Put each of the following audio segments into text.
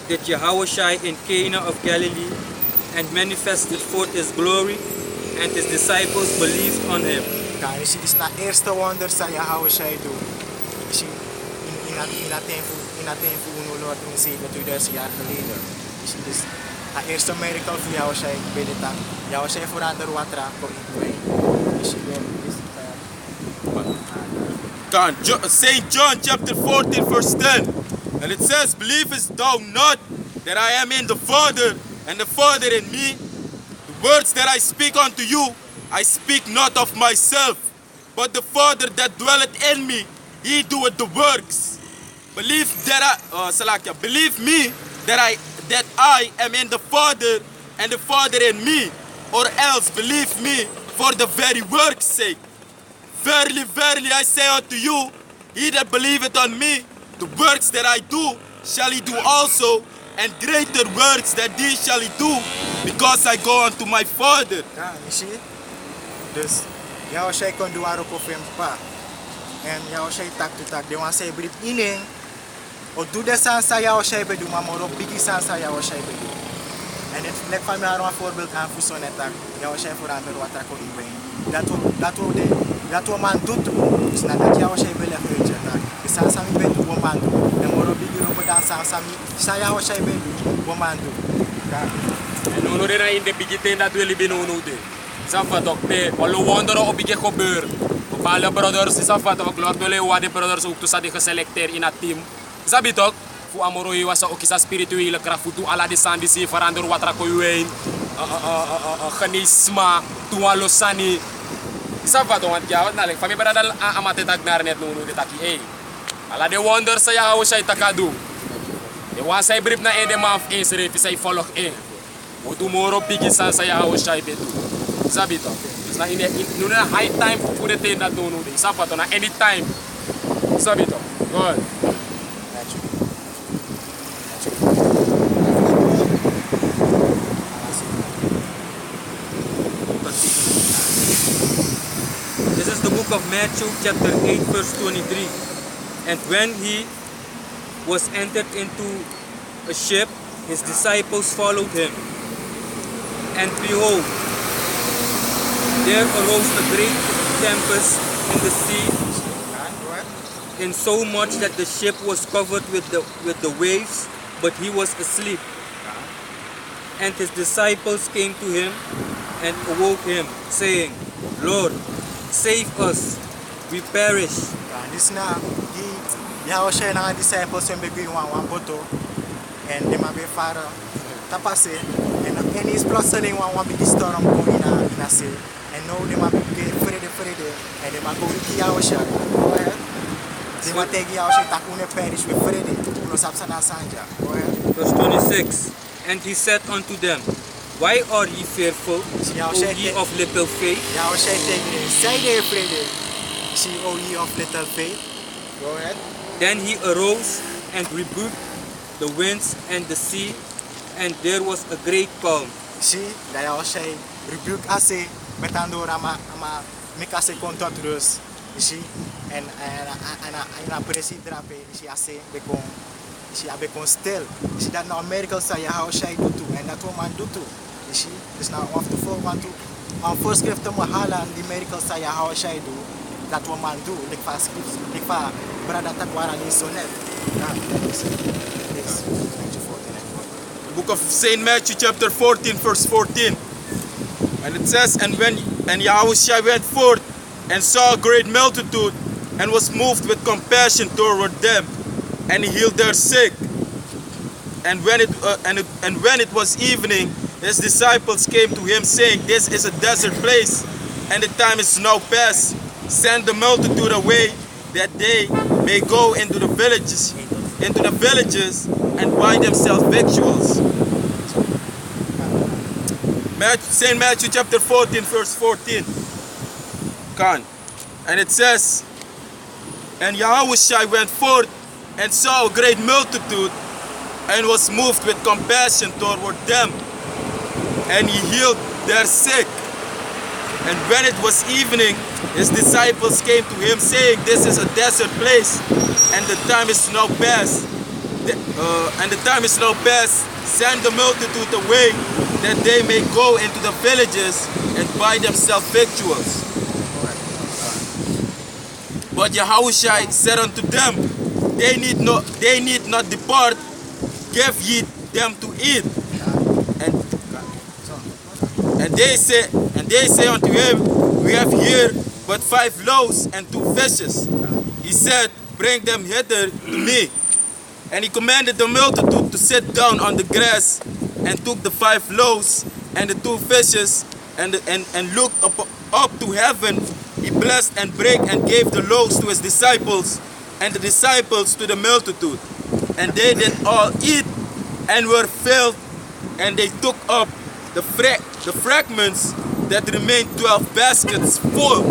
did YAHAWASHI in Cana of Galilee and manifested forth his glory, and his disciples believed on him. Kaya is na eerste wonder sa YAHAWASHI doet. Is in Aten voor een Lord en Savior 2000 jaar geleden. Dus het eerste miracle voor YAHAWASHI binnen dat YAHAWASHI veranderde water voor iedereen. St. John chapter 14 verse 10. And it says, believest thou not that I am in the Father, and the Father in me? The words that I speak unto you, I speak not of myself, but the Father that dwelleth in me, he doeth the works. Believe me that I am in the Father, and the Father in me, or else believe me for the very works' sake. Verily, verily, I say unto you, he that believeth on me, the works that I do, shall he do also, and greater works than these shall he do, because I go unto my Father. Ja, je ziet. Dus YAHAWASHI kon doen waarop of hem pa. En YAHAWASHI tak to tak. De wan say believe in him. O doe de sansa YAHAWASHI bedoel, maar op bigi sansa YAHAWASHI bedoel. En het nek van mij een voorbeeld aan voor zo'n tak. YAHAWASHI veranderen wat er kon brengen. Dat we man doet, dus nadat YAHAWASHI belegd weet je tak. De sansa mi bedoel we man doet. En maar op bigi robo dan sansa mi, sa YAHAWASHI bedoel we man doet. En nu er in de beginning dat we liever nu doen. Safa dokter, alle wonderen op je gebeuren. Bepaalde brothers is safa toch Lord willen wat de brothers ook tussen die geselecteerd in het team. Sabi toch? Voor amoroi was ook isa spirituele kracht voor alla de sandisi veranderen wat er kon ween. Genisma, toen allo sani. Safa toch want ja, nou, van mij beradal amate tak naar net nu de taki. Alla de wonders sa YAHAWASHI takadu. De wan say brief na ende maaf eens reef say volg in. O tomorrow bigi sa YAHAWASHI bedu. Sabi toch? Dus na nu na high time voor de tijd dat doen nu. Safa toch na any time. Sabi toch? Good. This is the book of Matthew chapter 8 verse 23. And when he was entered into a ship, his disciples followed him. And behold, there arose a great tempest in the sea, insomuch that the ship was covered with the waves, but he was asleep. And his disciples came to him and awoke him, saying, Lord, save us, we perish. This na YAHAWASHI na disciples when we one boto and they might be far tapase and is plotseling one big storm going in a sea and now they might be afraid and they might go with YAHAWASHI. They might take YAHAWASHI takune perish with Freddy uno sapsana sanja. Verse 26. And he said unto them, Why are ye fearful, O ye of little faith? YAHAWASHI take them, say they Freddy. See, O ye of little faith. Go ahead. Then he arose and rebuked the winds and the sea, and there was a great calm. See, dat YAHAWASHI rebuke ase metando ama mikase kontot rus. See, en presi drape, see ase bekon stil. See dat nou miracle sa YAHAWASHI doet toe en dat we man doet toe. See, dus nou of te voor want toe aan voorschriften moet halen die miracle sa YAHAWASHI doet. Dat we man doen, ik va brada takwara ni sonet. The book of St. Matthew chapter 14 verse 14. And it says, and YAHAWASHI went forth and saw a great multitude and was moved with compassion toward them, and he healed their sick. And when it was evening, his disciples came to him, saying, This is a desert place, and the time is now past. Send the multitude away, that they may go into the villages, and buy themselves victuals. St. Matthew chapter 14 verse 14. And it says, and YAHAWASHI went forth and saw a great multitude and was moved with compassion toward them, and he healed their sick. And when it was evening, his disciples came to him, saying, This is a desert place, and the time is now past. and the time is now past. Send the multitude away, that they may go into the villages and buy themselves victuals. But Yahawashi said unto them, they need not depart, give ye them to eat. And they say unto him, we have here but 5 loaves and 2 fishes. He said, bring them hither to me. And he commanded the multitude to sit down on the grass, and took the 5 loaves and the 2 fishes, and looked up to heaven. He blessed and brake and gave the loaves to his disciples, and the disciples to the multitude. And they did all eat and were filled, and they took up the fragments that remained 12 baskets full.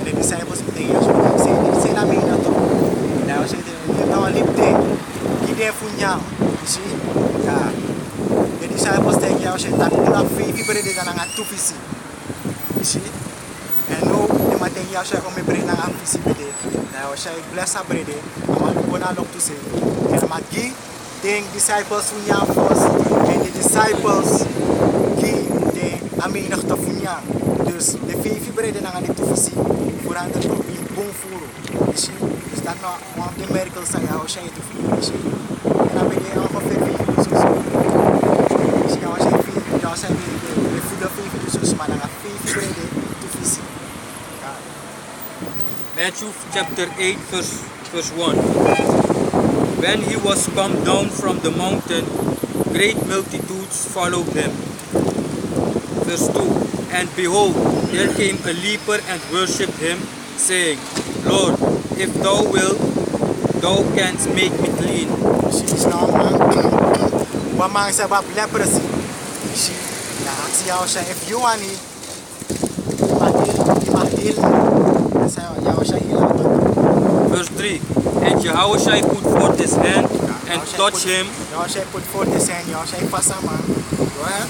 The disciples say na mina to. Now say the disciples take ya say tak na fi brede na nga tufisi. You see? And no the mateng ya say ko me brede na afisi bede. Now say bless a brede. Ama ko na lok to say. And magi the disciples funya first and the disciples gi de amina to funya. Dus de fi brede na nga tufisi. Vooraan dat ook in boom voeren. Is dat nou one of the miracles dat jou zei te vieren? En dan ben je al ongeveer 4 dus jou zei 4, jou zei de voeden 4 dus maar dan gaat 4 brede te visie. Matthew chapter 8 verse 1. When he was come down from the mountain, great multitudes followed him. Verse 2. And behold, there came a leper and worshipped him, saying, Lord, if thou wilt, thou canst make me clean. She is now one man said about leprosy. She asked Yahusha, if you want it, Verse 3. And Yahawashi put forth his hand and touched him, Yahusha put forth his hand, Yahusha Pasama. Go ahead.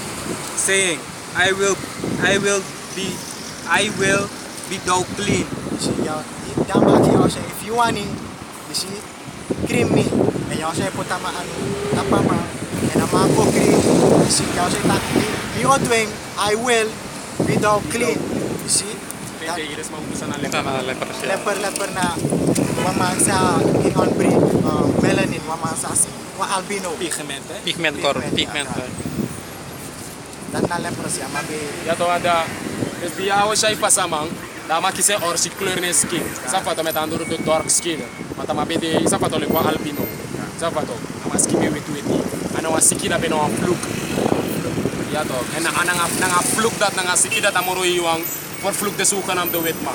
saying, I will be thou clean. If you want it, you see, cream me. And Yahusha put tapama and a mango cream. You see, Yahusha me doing, I will be thou clean. You see? Leper na wamang sa on breed melanin wamang sa albino Pigment, eh? Pigment color, pigment. dan na leprosy amabe Ya to ada es di Yahawashi pasamang dama kise or si kleur ne skin. Sa fato metando do dark skin. Mata mabede sa fato le kwa albino. Sa fato ama skin me wetu ana wa sikina be no fluk. Ya to en ana fluk dat na sikida tamoro iwang for fluk de suka nam de wetma.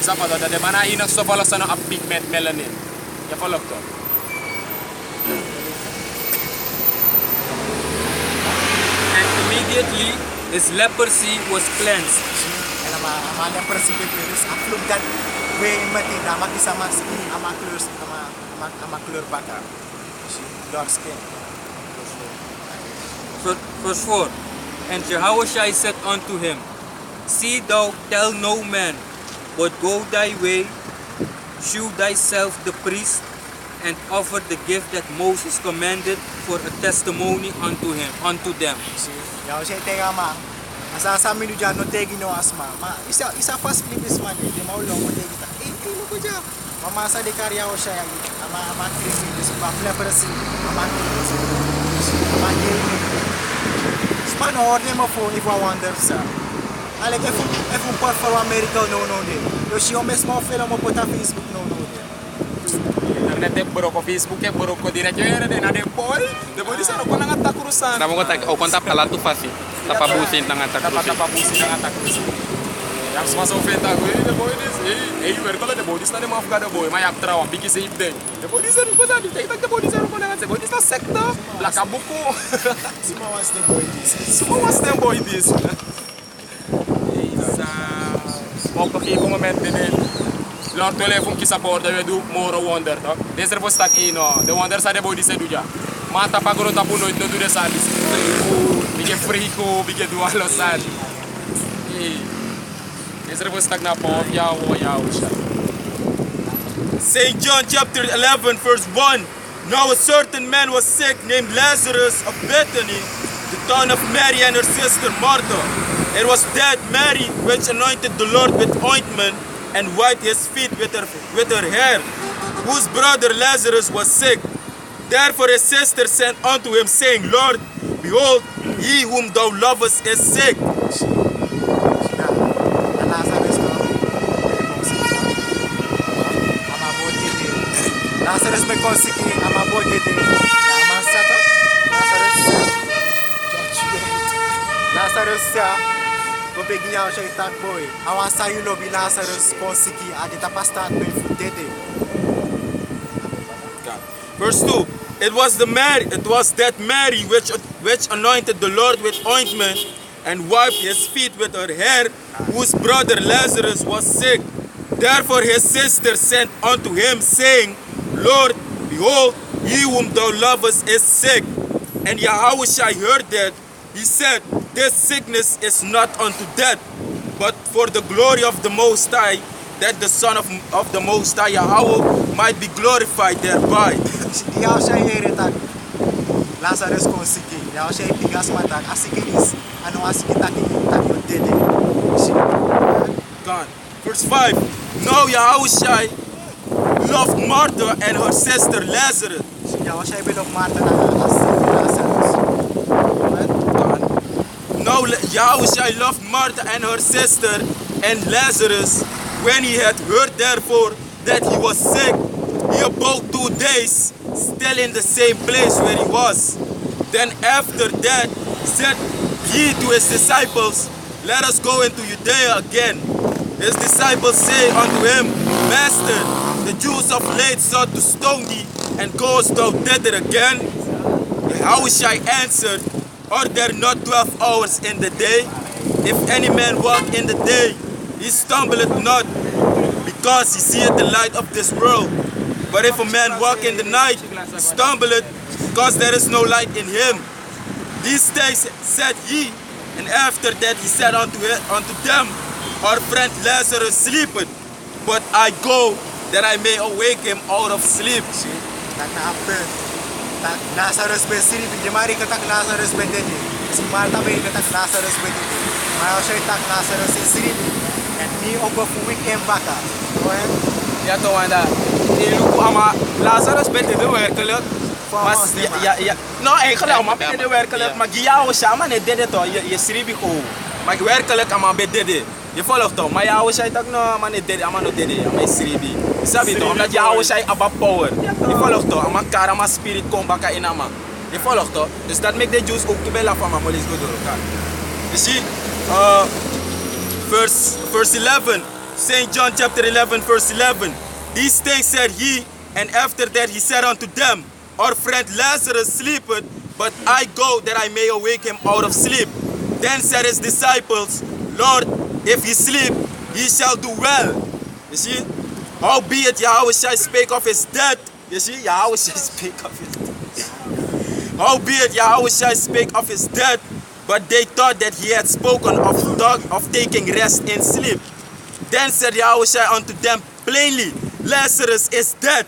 Sa fato da de bana ina so fala sana a pigment melanin. Ya follow to. And immediately his leprosy was cleansed. and ama leprosy is a fluk that way mati dama kisama skin ama kleur baka dark skin. Verse 4. And Yahawashi said unto him, See thou tell no man, but go thy way, shew thyself the priest, and offer the gift that Moses commanded for a testimony unto them. Yaw siya tega ma asasami do dyan no tegi no asma ma isa first clip is man di maulong mo tegi ta kilo ko dyan mamasa de karya o siya ama creepy this pa leprosy ama man order mo phone if I wonder sa alek if un por for America no de yo siya mesmo film mo pota Facebook no de Internet de bro ko Facebook e bro ko dire jere de na de boy di sana ko nang attack urusan. Damo ko tag o konta pala tu fasi. Tapabusin ng attack. Tapabusin ng attack urusan. Yang semasa ofenta ko de boy dis ver ko de boy dis na de mo afga de boy ma yak trawa bigi se ibden. De boy dis ko sa di tak de boy dis ko na se boy dis na sekta la kabuko. Suma was the boy this Suma was the boy dis. Isa mo ko ki ko moment de Lord telefon ki support de do more wonder to. Desre postak ino de wonder sa de boy dis eduja. Mata pagoro tapuno no do de sadis. bige frico, bige dualosan. Ezra was tag na po Yahawashi. St. John chapter 11 verse 1. Now a certain man was sick named Lazarus of Bethany, the town of Mary and her sister Martha. It was that Mary which anointed the Lord with ointment and wiped his feet with her hair, whose brother Lazarus was sick. Therefore his sister sent unto him, saying, Lord, behold, he whom thou lovest is sick. Lazarus me konsiki ama bodete ama sata Lazarus sa go begi ya shay tak boy awan sa you lobby Lazarus konsiki adita pasta me futete. Verse 2. It was that Mary which anointed the Lord with ointment and wiped his feet with her hair, whose brother Lazarus was sick. Therefore his sister sent unto him, saying, Lord, behold, he whom thou lovest is sick. And Yahawashi heard that. He said, this sickness is not unto death, but for the glory of the Most High, that the Son of the Most High, Yahweh, might be glorified thereby. Yahawashi here tak Lazarus konsiki Yahawashi pigas matak asikiris ano asikitaki tak dede. God. Verse 5. Now Yahawashi loved Martha and her sister Lazarus. Yahawashi belong Martha na Lazarus. Now Yahawashi loved Martha and her sister and Lazarus. When he had heard therefore that he was sick, he abode 2 days still in the same place where he was. Then after that said he to his disciples, let us go into Judea again. His disciples say unto him, Master, the Jews of late sought to stone thee, and goest thou thither again? Yahawashi answered, are there not 12 hours in the day? If any man walk in the day, he stumbleth not, because he seeth the light of this world. But if a man walk in the night, he stumbleth, because there is no light in him. These days said he, and after that he said unto them, our friend Lazarus sleepeth, but I go that I may awake him out of sleep. Tak happen. Tak Lazarus be siri bi mari katak Lazarus be dede. Si Martha be katak Lazarus be dede. Yahawashi tak Lazarus siri and me over for weekend baka. Go ahead. Ja to wanda. Iluku ama Lazarus bete de werkelijk. Mas ja no eigenlijk maar bete de werkelijk maar Yahawashi ama ne dede to je sribi ko. Maar werkelijk ama be dede. Je volgt toch, maar Yahawashi tak no man ne dede ama no dede ama sribi. Sabi toch omdat Yahawashi aba power. Je volgt toch ama kara ma spirit kom baka inama. Je volgt toch. Dus dat maakt de Jews ook kibela van ma molis go door elkaar. You see, verse 11, St. John chapter 11, verse 11. These things said he, and after that he said unto them, our friend Lazarus sleepeth, but I go that I may awake him out of sleep. Then said his disciples, Lord, if he sleep, he shall do well. You see, howbeit Yahawashi spake of his death. You see, Yahawashi spake of his death. Howbeit Yahawashi spake of his death, but they thought that he had spoken of taking rest in sleep. Then said Yahawashi unto them plainly, Lazarus is dead.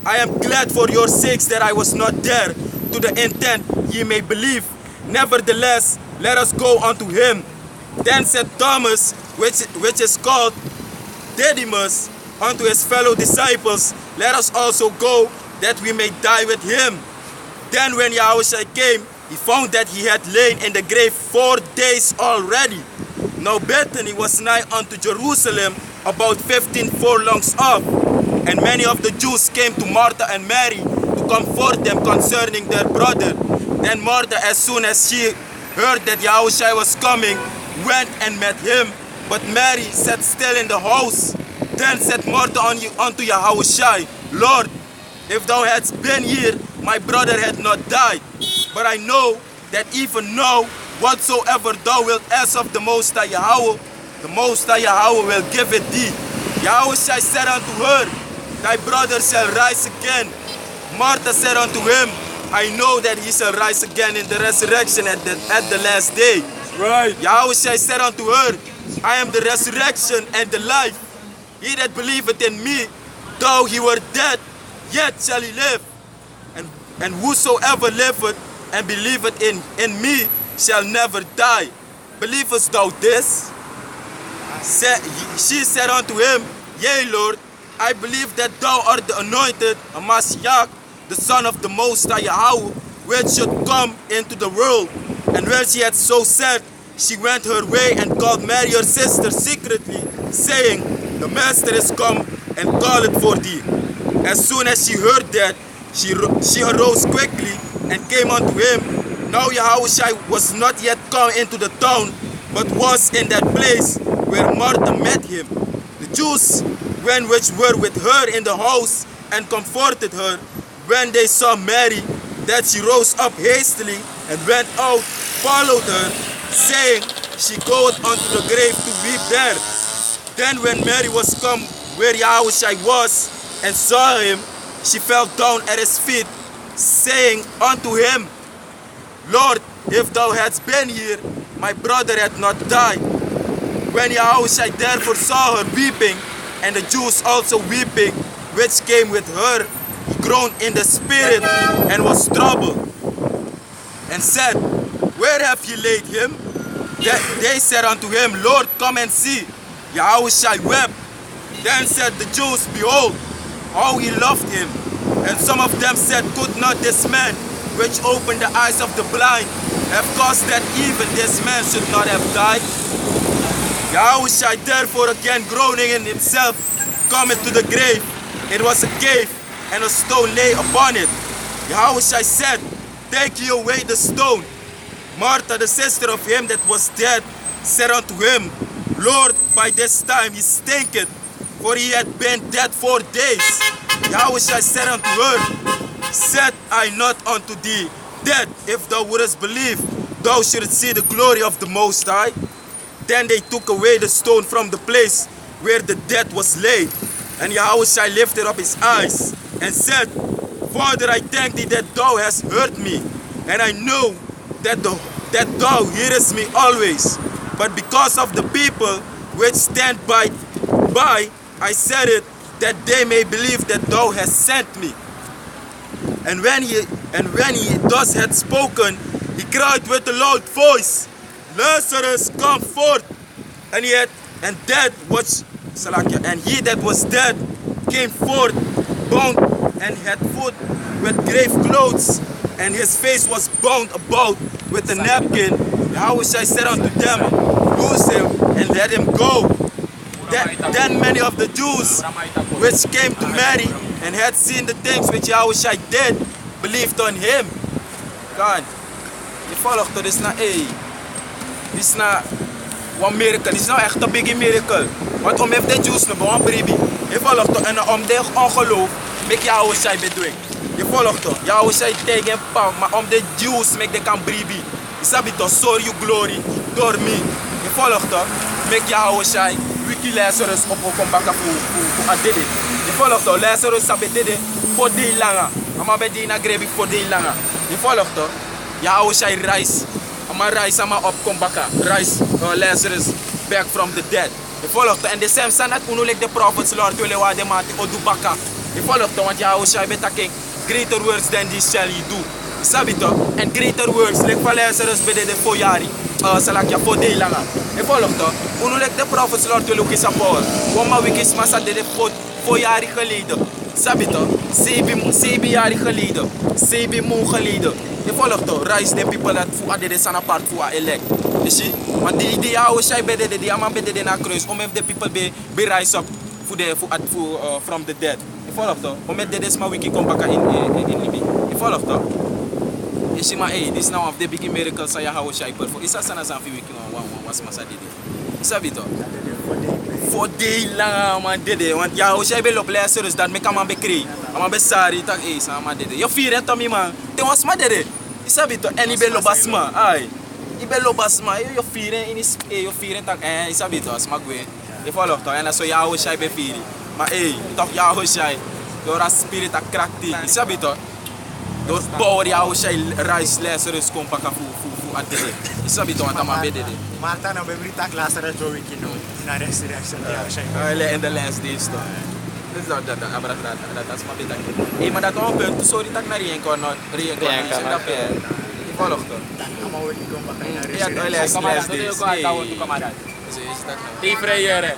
I am glad for your sakes that I was not there, to the intent ye may believe. Nevertheless, let us go unto him. Then said Thomas, which is called Didymus, unto his fellow disciples, let us also go, that we may die with him. Then when Yahawashi came, he found that he had lain in the grave 4 days already. Now Bethany was nigh unto Jerusalem, about 15 furlongs off. And many of the Jews came to Martha and Mary to comfort them concerning their brother. Then Martha, as soon as she heard that Yahawashi was coming, went and met him. But Mary sat still in the house. Then said Martha unto Yahawashi, Lord, if thou hadst been here, my brother had not died. But I know that even now, whatsoever thou wilt ask of the Most High Yahweh, the Most High Yahweh will give it thee. Yahawashi said unto her, thy brother shall rise again. Martha said unto him, I know that he shall rise again in the resurrection at the last day. Right. Yahushua said unto her, I am the resurrection and the life. He that believeth in me, though he were dead, yet shall he live. And whosoever liveth and believeth in me shall never die. Believest thou this? She said unto him, Yea, Lord, I believe that thou art the anointed, a Messiah, the Son of the Most High Yahweh, which should come into the world. And when she had so said, she went her way and called Mary her sister secretly, saying, The Master is come and calleth for thee. As soon as she heard that, she arose quickly and came unto him. Now Yahushua was not yet come into the town, but was in that place where Martha met him. The Jews, which were with her in the house, and comforted her, when they saw Mary, that she rose up hastily and went out, followed her, saying, She goeth unto the grave to weep there. Then when Mary was come where Yahushua was, and saw him, she fell down at his feet, saying unto him, Lord, if thou hadst been here, my brother had not died. When Yahushua therefore saw her weeping, and the Jews also weeping, which came with her, he groaned in the spirit, and was troubled, and said, Where have ye laid him? They said unto him, Lord, come and see. Yahushua wept. Then said the Jews, Behold, how he loved him. And some of them said, Could not this man, which opened the eyes of the blind, have caused that even this man should not have died? Yahushua therefore again groaning in himself, cometh to the grave. It was a cave, and a stone lay upon it. Yahushua said, Take ye away the stone. Martha, the sister of him that was dead, said unto him, Lord, by this time he stinketh, for he had been dead 4 days. Yahushua said unto her, Said I not unto thee, that if thou wouldest believe, thou shouldst see the glory of the Most High? Then they took away the stone from the place where the dead was laid. And Yahushua lifted up his eyes and said, Father, I thank thee that thou hast heard me, and I know that thou hearest me always. But because of the people which stand by, I said it, that they may believe that thou hast sent me. And when he thus had spoken, he cried with a loud voice, Lazarus, come forth. And he that was dead came forth, bound and had foot with grave clothes, and his face was bound about with a napkin. Yahushua said unto them, Loose him and let him go. Then many of the Jews which came to Mary and had seen the things which Yahushua did, believed on him. God, je volgt er, dit is na one miracle, dit is nou echt een biggie miracle. Want om heeft de Jews nog een baby, je volgt er, en om de ongeloof, make Yahushua bedoeling. Je volgt er, Yahushua tegen pam, maar om de Jews make de kan baby. Je sabi toch, sorry you glory, door me. Je volgt er, make Yahushua wiki Lazarus op kom bakken voor adede. Je volgt er, Lazarus sabi dede, voor die lange. Ama be die na grebi voor die lange. Je volgt er, Yahushua rise. Ama rise, ama op kom bakken. Rise, Lazarus back from the dead. Je volgt er, en de same zijn dat unulik de prophets Lord willen waar de maat odu bakken. Je volgt er, want Yahushua beta king. Greater words than this shall he do. Sabi toch? En greater words, like for Lazarus bede de foyari. Salakya for day langa. Je volgt toch? Unulik de prophets Lord willen kisa power. Wama wikis masa de foyari geleden. Sabi toch? 7 jaar geleden. 7 maanden geleden. Je volgt toch? Rise the people that voor de zijn apart voor elect. You see? Want die Yahushua bede de man bede de na kruis. Om de people be rise up voor from the dead. Je volgt toch? Om de des ma wiki kom back in Libi. Je volgt toch? Je ziet maar hey, this is now of the big miracles sa Yahushua perform. Isa sana sa fi wiki was masa dede. Sabi toch? For day lang man dede. Want Yahushua be lop Lazarus dat make man be cry. Man be sorry tak eh sa man dede. Yo fear to me man. Te was ma dede. Sabi toch? En ibe lobasma. Ay. Ibe lobasma. Yo fear in is yo fear tak sabi toch? Sma gwe. Je volgt toch? En so Yahushua be fear. Maar toch Yahushua. Door a spirit a krachtig. Sabi toch? Door power Yahushai rise Lazarus kom pa fu adere. Isabi to atama bedede. Marta no be brita Lazarus do wiki no. Na resurrection Yahushai. In the last days to. Dis dat abra dat as ma betak. Maar dat op punt sorry tak na reincarnation dat pe. Volg to. Ama wiki kom pa na Ja, resurrection. last days. Is dat nou? Die vrijere.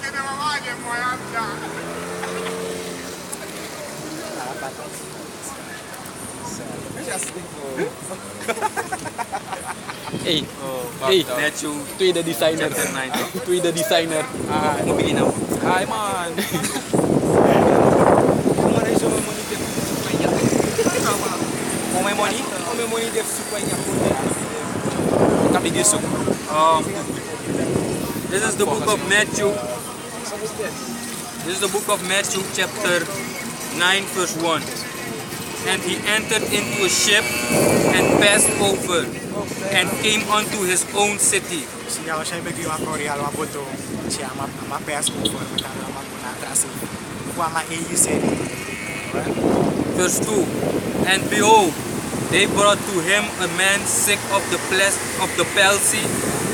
Hey, hey, Matthew tweede designer. chapter 9. Tweede designer. Mabigin na. Hi man. Kung may money, def supay niya po. Kami gisuk. This is the book of Matthew. This is the book of Matthew chapter 9 verse 1. And he entered into a ship and passed over and came unto his own city. Si Yahushai be giwa Koreal wa boto. Si ama pass over maka ama kuna trasi. Kwa ma EU Verse 2. And behold, they brought to him a man sick of the palsy,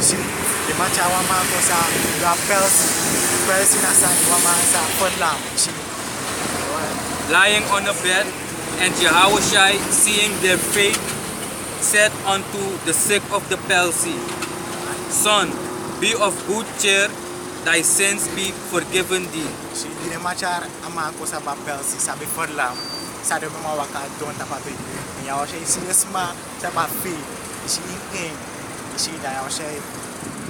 Si di machawa ma ko sa ga pelsi na sa wa ma sa podlam. Si lying on a bed. And Yahawashi, seeing their faith, said unto the sick of the palsy, Son, be of good cheer, thy sins be forgiven thee. si di machar ama ko sa ba pelsi sa be podlam. Sa de ma waka don ta pa be. Yahushai si esma sa ba fi. Si in si da Yahushai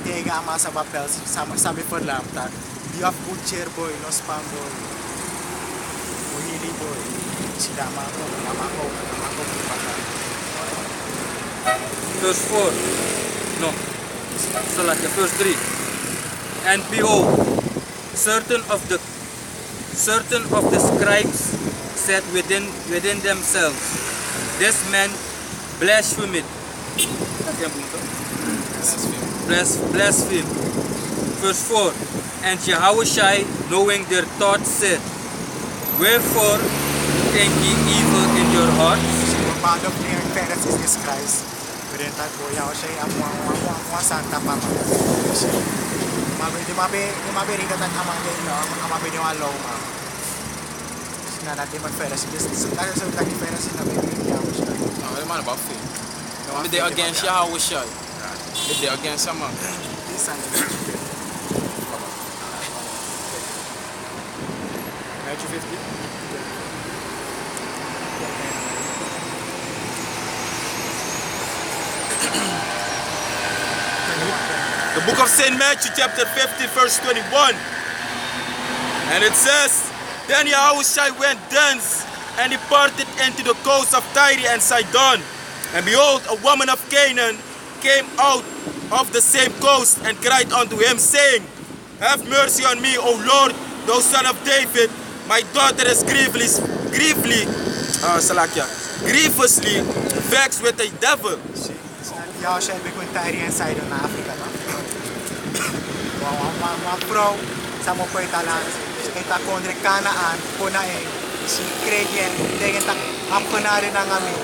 tega ama sa ba pelsi sa be podlam ta. Be of good cheer boy, no spam boy. Uhili boy. Sila mako. Verse 4. No. Salatya. Verse 3. And behold, certain of the scribes said within themselves, this man blasphemeth. Blaspheme. Verse 4. And Yahawashi, knowing their thoughts, said, wherefore think ye evil in your hearts? Band of near parents is this Christ. Berenta ko Yahushai ang santa pa ma. Mabe rin katan amang din no, amabe ni walo ma. Sina natin magfera si Jesus. Tayo sa lagi fera si nabe Yahushai. No, man about faith. No, they against Yahushai. They against him. This and Matthew 50. The book of St. Matthew chapter 50 verse 21. And it says, Then Yahushua went thence and departed into the coast of Tyre and Sidon. And behold, a woman of Canaan came out of the same coast and cried unto him, saying, Have mercy on me, O Lord, thou son of David. My daughter is grievously vexed with a devil. Yahushua be kun Tyre and Sidon na Africa no. Mga pro sa mo po italan kita kondre Kanaan puna si Kregien tegen tak ampunare na ngami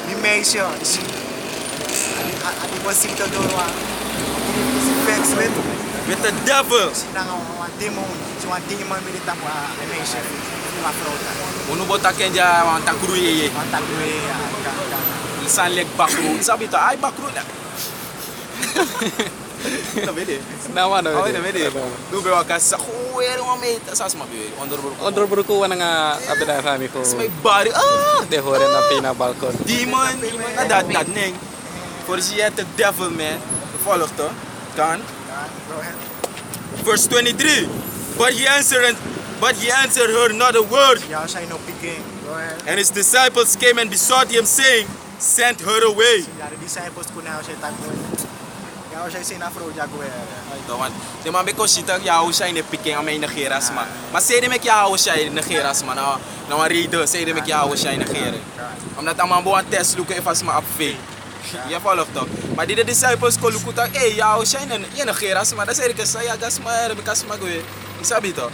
ni Meisyo si adi wasito dorwa si vex With the devil. si nang mga demon milita mo ni Meisyo mga pro ta Uno bota kenja wan takuru ye. mantag we Lisan leg bakru. Sabi to ay bakru na. Na vede. Nawa na. Oh, na vede. Du be wakas sa kuwero mo mate sa asma be. Ondor burko wana nga abida kami ko. May body. Ah, De hore na pina balkon. demon. Na dat ning. For she had the devil man. Follow to. Kan. go ahead Verse 23. But he answered her not a word. Yahushua no piging go ahead And his disciples came and besought him, saying, Send her away. Dari disciples ko na Yahushua tagpo Yahushua sinafro jagwe Tawan. De man be ko sita Yahushua in piking amay nageras ma. Mas sê mek Yahushua in nageras ma na wan reader sê mek Yahushua in nagere. Omdat amang buan test luke efas ma apfe. Ya follow to. Maar die disciples ko lukuta eh Yahushua in nageras ma da sê ka saya gas ma bekas ma gwe. Isabi to.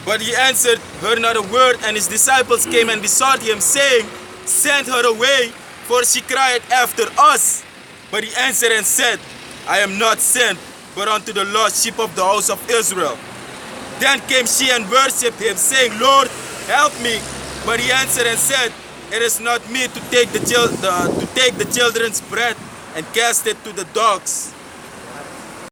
But he answered her not a word, and his disciples came and besought him, saying, Send her away, for she cried after us. But he answered and said, I am not sent, but unto the lost sheep of the house of Israel. Then came she and worshipped him, saying, Lord, help me. But he answered and said, It is not me to take the children's bread and cast it to the dogs.